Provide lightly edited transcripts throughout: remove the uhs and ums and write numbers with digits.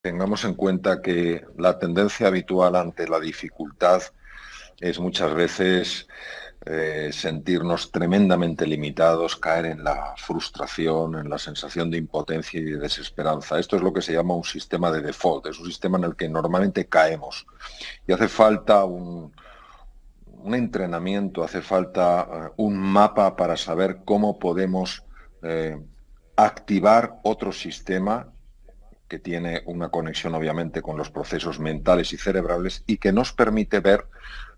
Tengamos en cuenta que la tendencia habitual ante la dificultad es muchas veces sentirnos tremendamente limitados, caer en la frustración, en la sensación de impotencia y de desesperanza. Esto es lo que se llama un sistema de default, es un sistema en el que normalmente caemos. Y hace falta un entrenamiento, hace falta un mapa para saber cómo podemos eh, activar otro sistema que tiene una conexión obviamente con los procesos mentales y cerebrales y que nos permite ver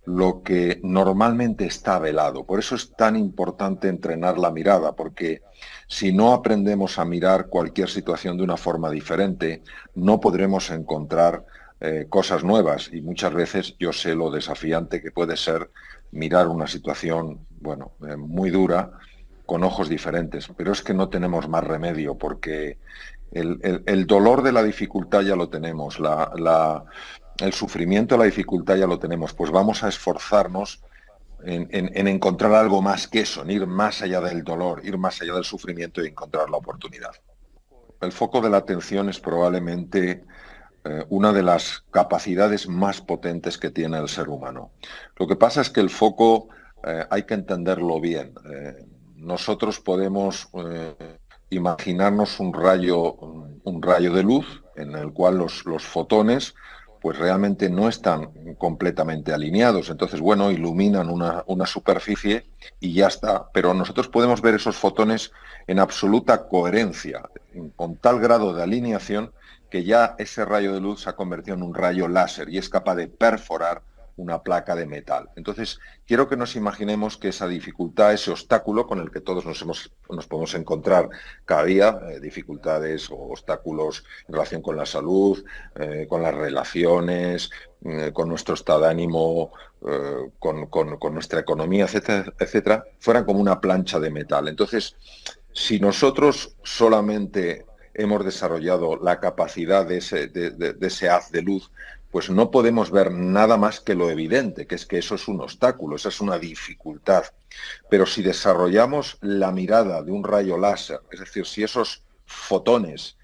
lo que normalmente está velado. Por eso es tan importante entrenar la mirada, porque si no aprendemos a mirar cualquier situación de una forma diferente, no podremos encontrar cosas nuevas. Y muchas veces yo sé lo desafiante que puede ser mirar una situación, bueno, muy dura con ojos diferentes. Pero es que no tenemos más remedio, porque el dolor de la dificultad ya lo tenemos, el sufrimiento de la dificultad ya lo tenemos, pues vamos a esforzarnos en encontrar algo más que eso, en ir más allá del dolor, ir más allá del sufrimiento y encontrar la oportunidad. El foco de la atención es probablemente una de las capacidades más potentes que tiene el ser humano. Lo que pasa es que el foco hay que entenderlo bien. Nosotros podemos imaginarnos un rayo de luz en el cual los fotones pues realmente no están completamente alineados. Entonces, bueno, iluminan una superficie y ya está. Pero nosotros podemos ver esos fotones en absoluta coherencia, con tal grado de alineación que ya ese rayo de luz se ha convertido en un rayo láser y es capaz de perforar una placa de metal. Entonces, quiero que nos imaginemos que esa dificultad, ese obstáculo con el que todos nos podemos encontrar cada día, dificultades o obstáculos en relación con la salud, con las relaciones, con nuestro estado de ánimo, con nuestra economía, etcétera, etcétera, fueran como una plancha de metal. Entonces, si nosotros solamente hemos desarrollado la capacidad de ese haz de luz, pues no podemos ver nada más que lo evidente, que es que eso es un obstáculo, esa es una dificultad. Pero si desarrollamos la mirada de un rayo láser, es decir, si esos fotones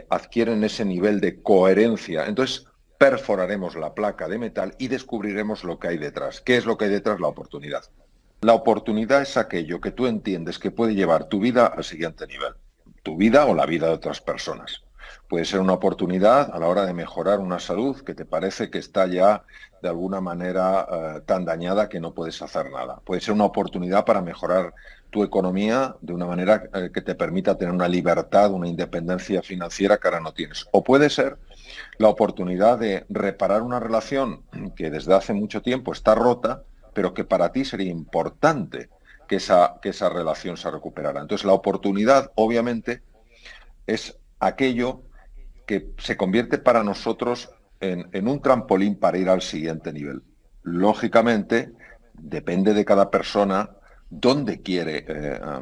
adquieren ese nivel de coherencia, entonces perforaremos la placa de metal y descubriremos lo que hay detrás. ¿Qué es lo que hay detrás? La oportunidad. La oportunidad es aquello que tú entiendes que puede llevar tu vida al siguiente nivel, tu vida o la vida de otras personas. Puede ser una oportunidad a la hora de mejorar una salud que te parece que está ya de alguna manera tan dañada que no puedes hacer nada. Puede ser una oportunidad para mejorar tu economía de una manera que te permita tener una libertad, una independencia financiera que ahora no tienes. O puede ser la oportunidad de reparar una relación que desde hace mucho tiempo está rota, pero que para ti sería importante que esa relación se recuperara. Entonces, la oportunidad, obviamente, es aquello que se convierte para nosotros en un trampolín para ir al siguiente nivel. Lógicamente, depende de cada persona dónde quiere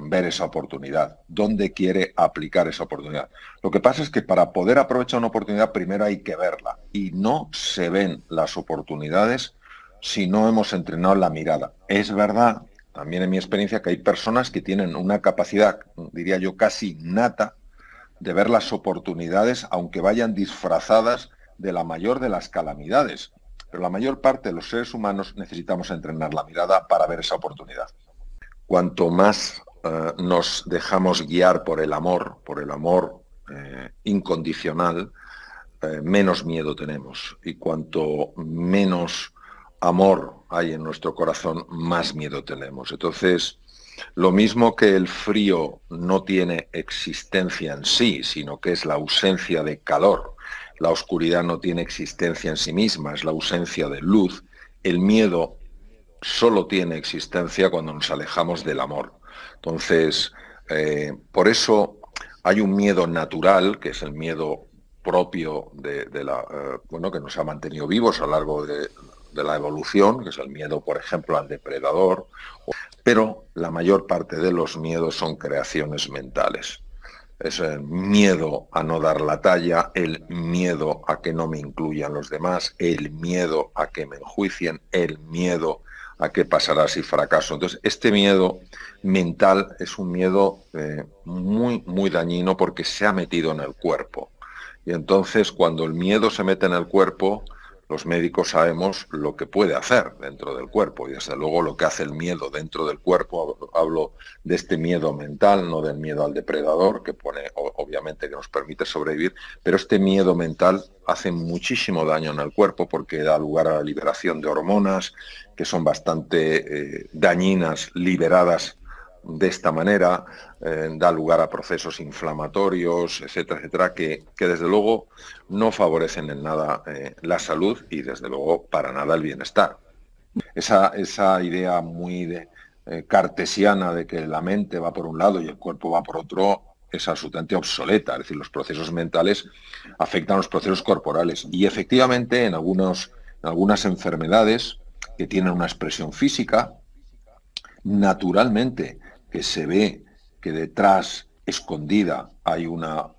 ver esa oportunidad, dónde quiere aplicar esa oportunidad. Lo que pasa es que para poder aprovechar una oportunidad primero hay que verla y no se ven las oportunidades si no hemos entrenado la mirada. Es verdad, también en mi experiencia, que hay personas que tienen una capacidad, diría yo, casi innata de ver las oportunidades, aunque vayan disfrazadas de la mayor de las calamidades. Pero la mayor parte de los seres humanos necesitamos entrenar la mirada para ver esa oportunidad. Cuanto más nos dejamos guiar por el amor incondicional, menos miedo tenemos. Y cuanto menos amor hay en nuestro corazón, más miedo tenemos. Entonces, lo mismo que el frío no tiene existencia en sí, sino que es la ausencia de calor. La oscuridad no tiene existencia en sí misma, es la ausencia de luz. El miedo solo tiene existencia cuando nos alejamos del amor. Entonces, por eso hay un miedo natural, que es el miedo propio bueno, que nos ha mantenido vivos a lo largo de la evolución, que es el miedo, por ejemplo, al depredador, pero la mayor parte de los miedos son creaciones mentales. Es el miedo a no dar la talla, el miedo a que no me incluyan los demás, el miedo a que me enjuicien, el miedo a qué pasará si fracaso. Entonces, este miedo mental es un miedo muy dañino porque se ha metido en el cuerpo. Y entonces, cuando el miedo se mete en el cuerpo, los médicos sabemos lo que puede hacer dentro del cuerpo. Y desde luego lo que hace el miedo dentro del cuerpo, hablo de este miedo mental, no del miedo al depredador, que pone, obviamente, que nos permite sobrevivir, pero este miedo mental hace muchísimo daño en el cuerpo porque da lugar a la liberación de hormonas que son bastante dañinas, liberadas de esta manera, da lugar a procesos inflamatorios, etcétera, etcétera, que desde luego no favorecen en nada la salud y desde luego para nada el bienestar. Esa idea muy cartesiana de que la mente va por un lado y el cuerpo va por otro es absolutamente obsoleta. Es decir, los procesos mentales afectan a los procesos corporales y efectivamente en algunas enfermedades que tienen una expresión física, naturalmente que se ve que detrás, escondida, hay una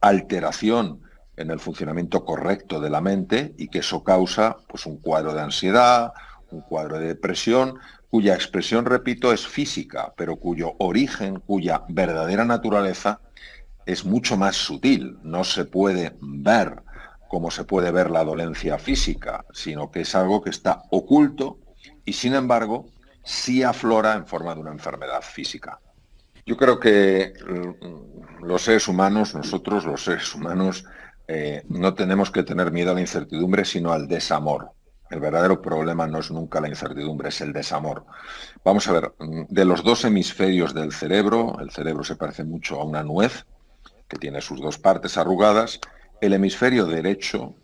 alteración en el funcionamiento correcto de la mente y que eso causa pues, un cuadro de ansiedad, un cuadro de depresión, cuya expresión, repito, es física, pero cuyo origen, cuya verdadera naturaleza es mucho más sutil. No se puede ver como se puede ver la dolencia física, sino que es algo que está oculto y, sin embargo, sí aflora en forma de una enfermedad física. Yo creo que los seres humanos, nosotros los seres humanos, no tenemos que tener miedo a la incertidumbre, sino al desamor. El verdadero problema no es nunca la incertidumbre, es el desamor. Vamos a ver, de los dos hemisferios del cerebro, el cerebro se parece mucho a una nuez, que tiene sus dos partes arrugadas. El hemisferio derecho,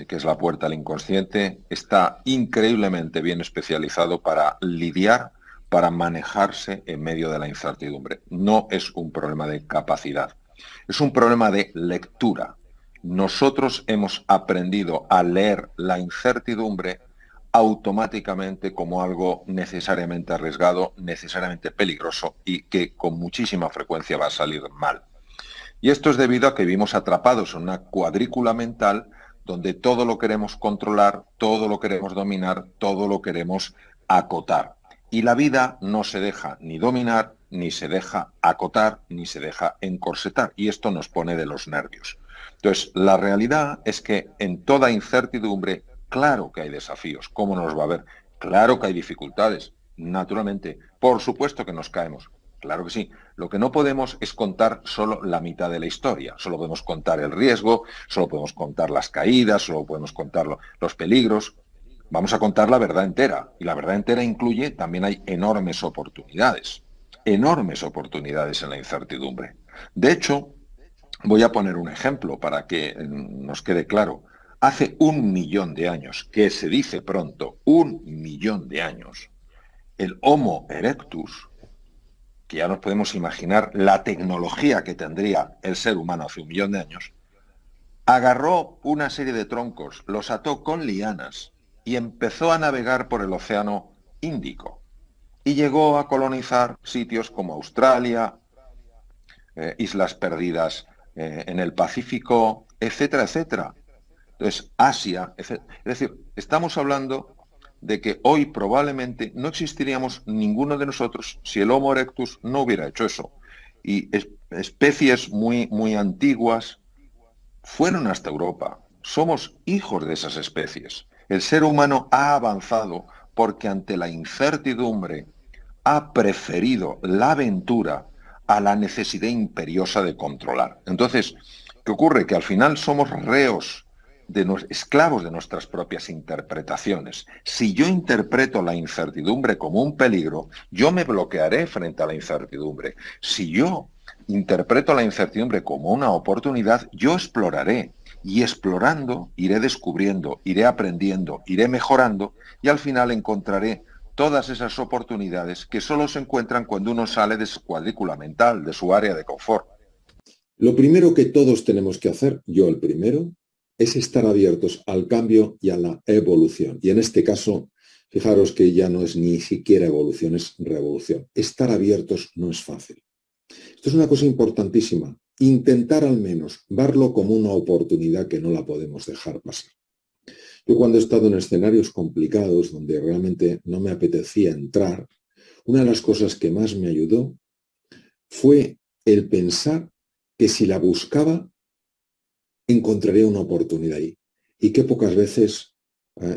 que es la puerta al inconsciente, está increíblemente bien especializado para lidiar, para manejarse en medio de la incertidumbre. No es un problema de capacidad, es un problema de lectura. Nosotros hemos aprendido a leer la incertidumbre automáticamente como algo necesariamente arriesgado, necesariamente peligroso y que con muchísima frecuencia va a salir mal. Y esto es debido a que vivimos atrapados en una cuadrícula mental donde todo lo queremos controlar, todo lo queremos dominar, todo lo queremos acotar. Y la vida no se deja ni dominar, ni se deja acotar, ni se deja encorsetar. Y esto nos pone de los nervios. Entonces, la realidad es que en toda incertidumbre, claro que hay desafíos. ¿Cómo nos va a ver? Claro que hay dificultades. Naturalmente, por supuesto que nos caemos. Claro que sí. Lo que no podemos es contar solo la mitad de la historia. Solo podemos contar el riesgo, solo podemos contar las caídas, solo podemos contar los peligros. Vamos a contar la verdad entera. Y la verdad entera incluye, también hay enormes oportunidades en la incertidumbre. De hecho, voy a poner un ejemplo para que nos quede claro. Hace 1.000.000 de años, que se dice pronto, 1.000.000 de años, el Homo erectus, que ya nos podemos imaginar la tecnología que tendría el ser humano hace 1.000.000 de años, agarró una serie de troncos, los ató con lianas y empezó a navegar por el Océano Índico. Y llegó a colonizar sitios como Australia, islas perdidas en el Pacífico, etcétera, etcétera. Entonces, Asia, etcétera. Es decir, estamos hablando de que hoy probablemente no existiríamos ninguno de nosotros si el Homo erectus no hubiera hecho eso. Y especies muy, muy antiguas fueron hasta Europa. Somos hijos de esas especies. El ser humano ha avanzado porque ante la incertidumbre ha preferido la aventura a la necesidad imperiosa de controlar. Entonces, ¿qué ocurre? Que al final somos reos, esclavos de nuestras propias interpretaciones. Si yo interpreto la incertidumbre como un peligro, yo me bloquearé frente a la incertidumbre. Si yo interpreto la incertidumbre como una oportunidad, yo exploraré. Y explorando iré descubriendo, iré aprendiendo, iré mejorando y al final encontraré todas esas oportunidades que solo se encuentran cuando uno sale de su cuadrícula mental, de su área de confort. Lo primero que todos tenemos que hacer, yo el primero, es estar abiertos al cambio y a la evolución. Y en este caso, fijaros que ya no es ni siquiera evolución, es revolución. Estar abiertos no es fácil. Esto es una cosa importantísima. Intentar al menos verlo como una oportunidad que no la podemos dejar pasar. Yo cuando he estado en escenarios complicados donde realmente no me apetecía entrar, una de las cosas que más me ayudó fue el pensar que si la buscaba, encontraría una oportunidad ahí. Y qué pocas veces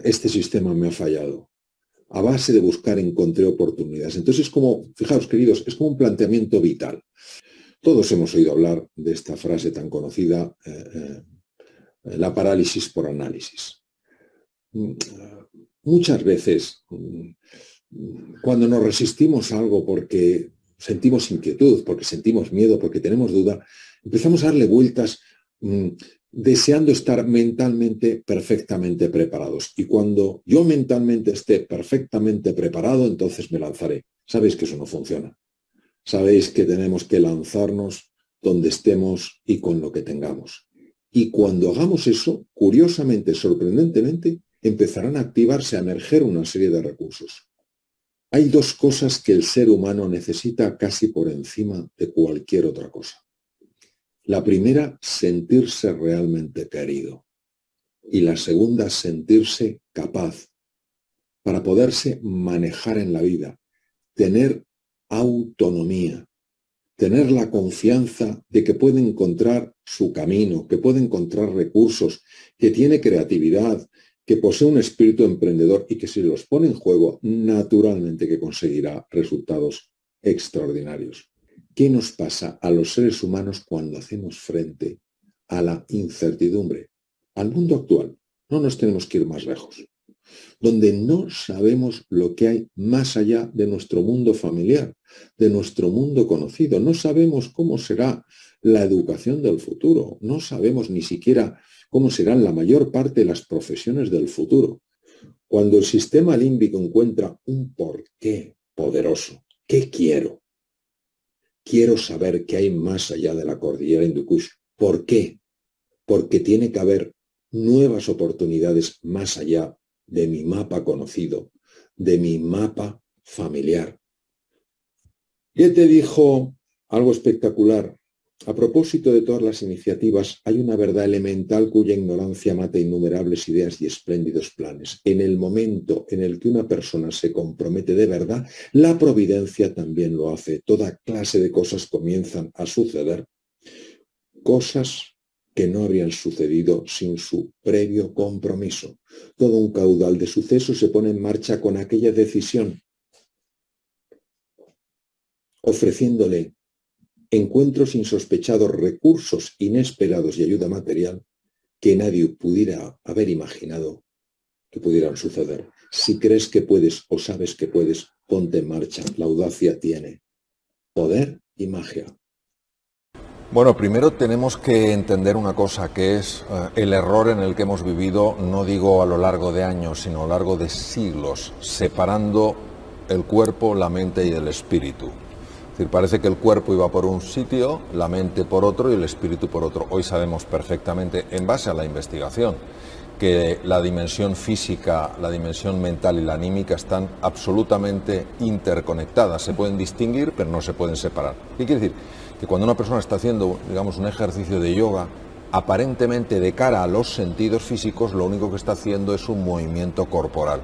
este sistema me ha fallado. A base de buscar encontré oportunidades. Entonces es como, fijaos queridos, es como un planteamiento vital. Todos hemos oído hablar de esta frase tan conocida, la parálisis por análisis. Muchas veces, cuando nos resistimos a algo porque sentimos inquietud, porque sentimos miedo, porque tenemos duda, empezamos a darle vueltas deseando estar mentalmente perfectamente preparados. Y cuando yo mentalmente esté perfectamente preparado, entonces me lanzaré. Sabéis que eso no funciona. Sabéis que tenemos que lanzarnos donde estemos y con lo que tengamos. Y cuando hagamos eso, curiosamente, sorprendentemente, empezarán a activarse, a emerger una serie de recursos. Hay dos cosas que el ser humano necesita casi por encima de cualquier otra cosa. La primera, sentirse realmente querido. Y la segunda, sentirse capaz para poderse manejar en la vida, tener autonomía, tener la confianza de que puede encontrar su camino, que puede encontrar recursos, que tiene creatividad, que posee un espíritu emprendedor y que si los pone en juego, naturalmente que conseguirá resultados extraordinarios. ¿Qué nos pasa a los seres humanos cuando hacemos frente a la incertidumbre? Al mundo actual, no nos tenemos que ir más lejos, donde no sabemos lo que hay más allá de nuestro mundo familiar, de nuestro mundo conocido. No sabemos cómo será la educación del futuro, no sabemos ni siquiera cómo serán la mayor parte de las profesiones del futuro. Cuando el sistema límbico encuentra un porqué poderoso, ¿qué quiero? Quiero saber qué hay más allá de la cordillera Hindukush. ¿Por qué? Porque tiene que haber nuevas oportunidades más allá de mi mapa conocido, de mi mapa familiar. Goethe dijo algo espectacular. A propósito de todas las iniciativas, hay una verdad elemental cuya ignorancia mata innumerables ideas y espléndidos planes. En el momento en el que una persona se compromete de verdad, la providencia también lo hace. Toda clase de cosas comienzan a suceder. Cosas que no habrían sucedido sin su previo compromiso. Todo un caudal de sucesos se pone en marcha con aquella decisión, ofreciéndole encuentros insospechados, recursos inesperados y ayuda material que nadie pudiera haber imaginado que pudieran suceder. Si crees que puedes o sabes que puedes, ponte en marcha. La audacia tiene poder y magia. Bueno, primero tenemos que entender una cosa, que es el error en el que hemos vivido, no digo a lo largo de años, sino a lo largo de siglos, separando el cuerpo, la mente y el espíritu. Es decir, parece que el cuerpo iba por un sitio, la mente por otro y el espíritu por otro. Hoy sabemos perfectamente, en base a la investigación, que la dimensión física, la dimensión mental y la anímica están absolutamente interconectadas. Se pueden distinguir, pero no se pueden separar. ¿Qué quiere decir? Que cuando una persona está haciendo, digamos, un ejercicio de yoga, aparentemente de cara a los sentidos físicos, lo único que está haciendo es un movimiento corporal.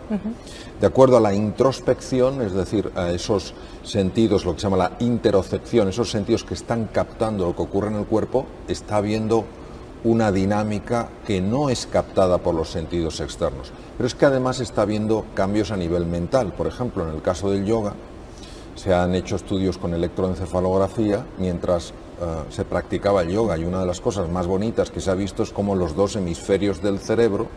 De acuerdo a la introspección, es decir, a esos sentidos, lo que se llama la interocepción, esos sentidos que están captando lo que ocurre en el cuerpo, está habiendo una dinámica que no es captada por los sentidos externos. Pero es que además está habiendo cambios a nivel mental. Por ejemplo, en el caso del yoga, se han hecho estudios con electroencefalografía mientras se practicaba el yoga, y una de las cosas más bonitas que se ha visto es cómo los dos hemisferios del cerebro,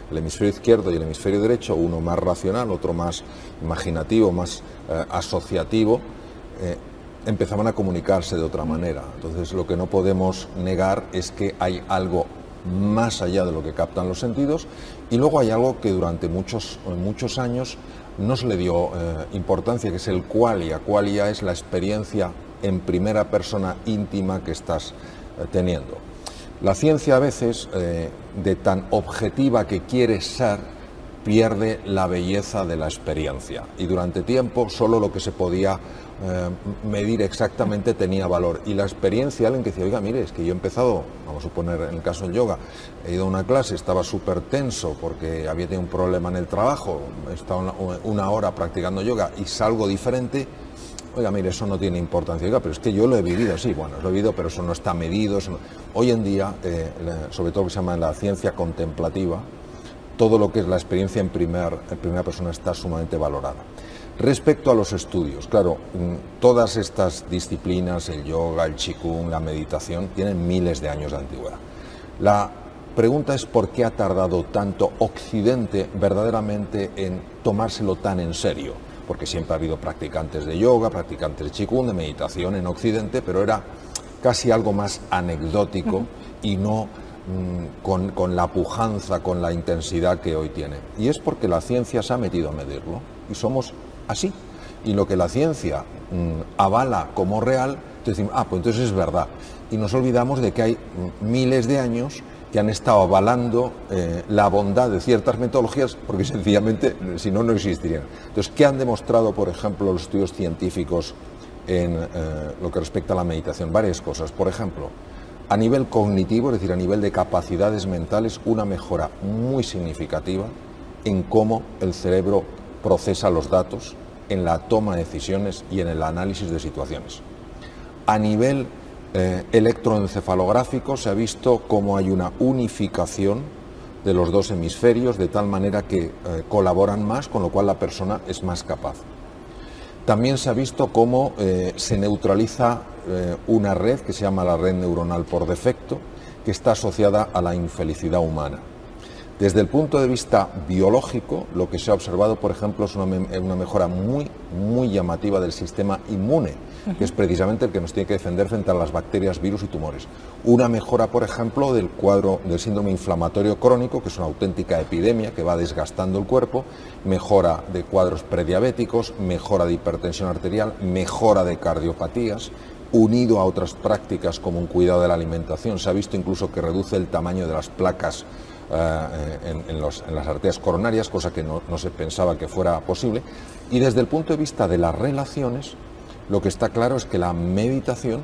el hemisferio izquierdo y el hemisferio derecho, uno más racional, otro más imaginativo, más asociativo, empezaban a comunicarse de otra manera. Entonces, lo que no podemos negar es que hay algo más allá de lo que captan los sentidos, y luego hay algo que durante muchos años no se le dio importancia, que es el qualia. Qualia es la experiencia en primera persona íntima que estás teniendo. La ciencia a veces, de tan objetiva que quiere ser, pierde la belleza de la experiencia, y durante tiempo solo lo que se podía medir exactamente tenía valor, y la experiencia, alguien que decía, oiga, mire, es que yo he empezado, vamos a suponer en el caso del yoga, he ido a una clase, estaba súper tenso porque había tenido un problema en el trabajo, he estado una hora practicando yoga y salgo diferente, oiga, mire, eso no tiene importancia. Oiga, pero es que yo lo he vivido, sí, bueno, lo he vivido, pero eso no está medido. Eso no... Hoy en día, sobre todo lo que se llama la ciencia contemplativa, todo lo que es la experiencia en primera persona está sumamente valorada. Respecto a los estudios, claro, todas estas disciplinas, el yoga, el qigong, la meditación, tienen miles de años de antigüedad. La pregunta es por qué ha tardado tanto Occidente verdaderamente en tomárselo tan en serio, porque siempre ha habido practicantes de yoga, practicantes de qigong, de meditación en Occidente, pero era casi algo más anecdótico y no con la pujanza, con la intensidad que hoy tiene. Y es porque la ciencia se ha metido a medirlo y somos así. Y lo que la ciencia avala como real, entonces decimos, pues entonces es verdad. Y nos olvidamos de que hay miles de años que han estado avalando la bondad de ciertas metodologías, porque sencillamente, si no, no existirían. Entonces, ¿qué han demostrado, por ejemplo, los estudios científicos en lo que respecta a la meditación? Varias cosas. Por ejemplo, a nivel cognitivo, es decir, a nivel de capacidades mentales, una mejora muy significativa en cómo el cerebro procesa los datos, en la toma de decisiones y en el análisis de situaciones. A nivel electroencefalográfico se ha visto cómo hay una unificación de los dos hemisferios de tal manera que colaboran más, con lo cual la persona es más capaz. También se ha visto cómo se neutraliza una red que se llama la red neuronal por defecto, que está asociada a la infelicidad humana. Desde el punto de vista biológico, lo que se ha observado, por ejemplo, es una mejora muy llamativa del sistema inmune, que es precisamente el que nos tiene que defender frente a las bacterias, virus y tumores. Una mejora, por ejemplo, del cuadro del síndrome inflamatorio crónico, que es una auténtica epidemia que va desgastando el cuerpo, mejora de cuadros prediabéticos, mejora de hipertensión arterial, mejora de cardiopatías, unido a otras prácticas como un cuidado de la alimentación. Se ha visto incluso que reduce el tamaño de las placas en las arterias coronarias, cosa que no se pensaba que fuera posible. Y desde el punto de vista de las relaciones, lo que está claro es que la meditación,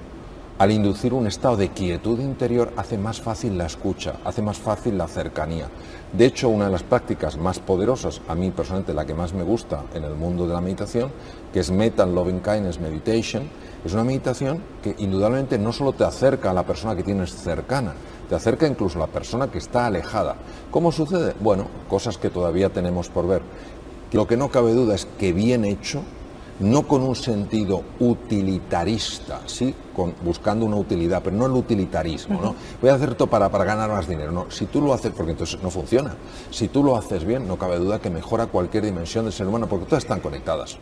al inducir un estado de quietud interior, hace más fácil la escucha, hace más fácil la cercanía. De hecho, una de las prácticas más poderosas, a mí personalmente la que más me gusta en el mundo de la meditación, que es Metta Loving Kindness Meditation, es una meditación que indudablemente no solo te acerca a la persona que tienes cercana, te acerca incluso a la persona que está alejada. ¿Cómo sucede? Bueno, cosas que todavía tenemos por ver. Lo que no cabe duda es que bien hecho, no con un sentido utilitarista, sí, buscando una utilidad, pero no el utilitarismo, ¿no? Voy a hacer esto para ganar más dinero. No, si tú lo haces, porque entonces no funciona. Si tú lo haces bien, no cabe duda que mejora cualquier dimensión del ser humano, porque todas están conectadas.